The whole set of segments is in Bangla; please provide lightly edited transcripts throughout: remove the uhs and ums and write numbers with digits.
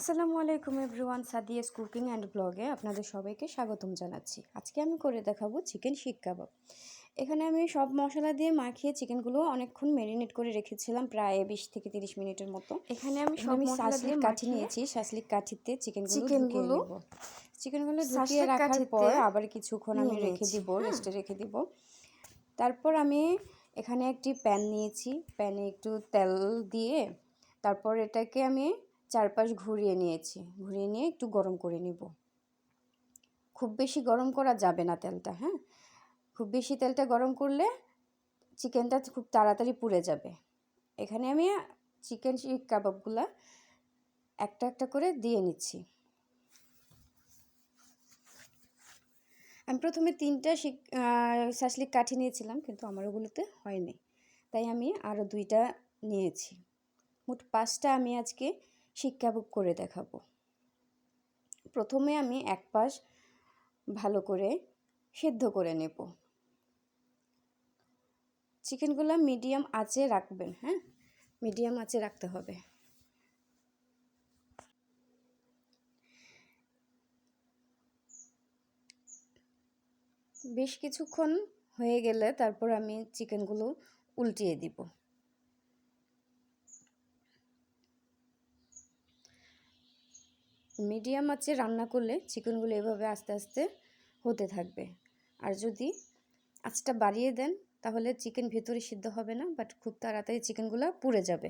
আসসালামু আলাইকুম এভরিওয়ান, সাদিয়াস কুকিং অ্যান্ড ব্লগে আপনাদের সবাইকে স্বাগতম জানাচ্ছি। আজকে আমি করে দেখাবো চিকেন শিক কাবাব। এখানে আমি সব মশলা দিয়ে মাখিয়ে চিকেনগুলো অনেকক্ষণ ম্যারিনেট করে রেখেছিলাম, প্রায় 20 থেকে 30 মিনিটের মতো। এখানে আমি সব মশলা দিয়ে কাঠি নিয়েছি, শাসলিক কাঠিতে চিকেনগুলো ঢুকিয়ে রাখার পর আবার কিছুক্ষণ আমি রেখে দিব, রেস্টে রেখে দিব। তারপর আমি এখানে একটি প্যান নিয়েছি, প্যানে একটু তেল দিয়ে তারপর এটাকে আমি চারপাশ ঘুরিয়ে নিয়েছি, ঘুরিয়ে নিয়ে একটু গরম করে নিব। খুব বেশি গরম করা যাবে না তেলটা, হ্যাঁ, খুব বেশি তেলটা গরম করলে চিকেনটা খুব তাড়াতাড়ি পুড়ে যাবে। এখানে আমি চিকেন শিক কাবাবগুলা একটা একটা করে দিয়ে নিচ্ছি। আমি প্রথমে 3টা শাসলিক কাঠি নিয়েছিলাম, কিন্তু আমার ওগুলোতে হয়নি, তাই আমি আরও 2টা নিয়েছি। মোট 5টা আমি আজকে শিক কাবাব করে দেখাবো। প্রথমে আমি এক পাশ ভালো করে সেদ্ধ করে নেব। চিকেনগুলো মিডিয়াম আঁচে রাখবেন, হ্যাঁ, মিডিয়াম আঁচে রাখতে হবে। বেশ কিছুক্ষণ হয়ে গেলে তারপর আমি চিকেনগুলো উল্টিয়ে দিব। মিডিয়াম আঁচে রান্না করলে চিকেনগুলো এভাবে আস্তে আস্তে হতে থাকবে। আর যদি আঁচটা বাড়িয়ে দেন তাহলে চিকেন ভেতরে সিদ্ধ হবে না, বাট খুব তাড়াতাড়ি চিকেনগুলো পুড়ে যাবে।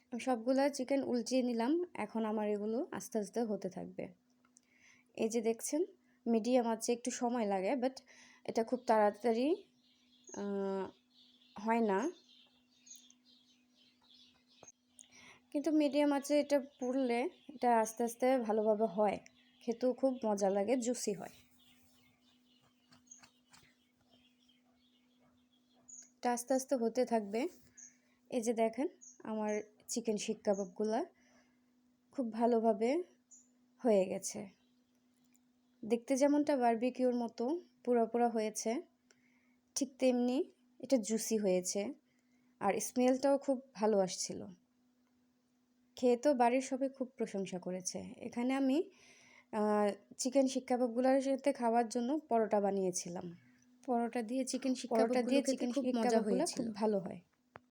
আমি সবগুলা চিকেন উল্টিয়ে নিলাম, এখন আমার এগুলো আস্তে আস্তে হতে থাকবে। এই যে দেখছেন, মিডিয়াম আঁচে একটু সময় লাগে, বাট এটা খুব তাড়াতাড়ি হয় না, কিন্তু মিডিয়াম আঁচে এটা পুড়লে এটা আস্তে আস্তে ভালোভাবে হয়, খেতেও খুব মজা লাগে, জুসি হয়। এটা আস্তে আস্তে হতে থাকবে। এই যে দেখেন, আমার চিকেন শিক কাবাবগুলো খুব ভালোভাবে হয়ে গেছে। দেখতে যেমনটা বারবিকিউর মতো পুরো হয়েছে, ঠিক তেমনি এটা জুসি হয়েছে, আর স্মেলটাও খুব ভালো আসছিল। খেয়ে তো বাড়ির সবাই খুব প্রশংসা করেছে। এখানে আমি চিকেন শিক কাবাবগুলোর সাথে খাওয়ার জন্য পরোটা বানিয়েছিলাম। পরোটা দিয়ে চিকেন শিক কাবাবগুলো খুব মজা হয়েছিল, খুব ভালো হয়।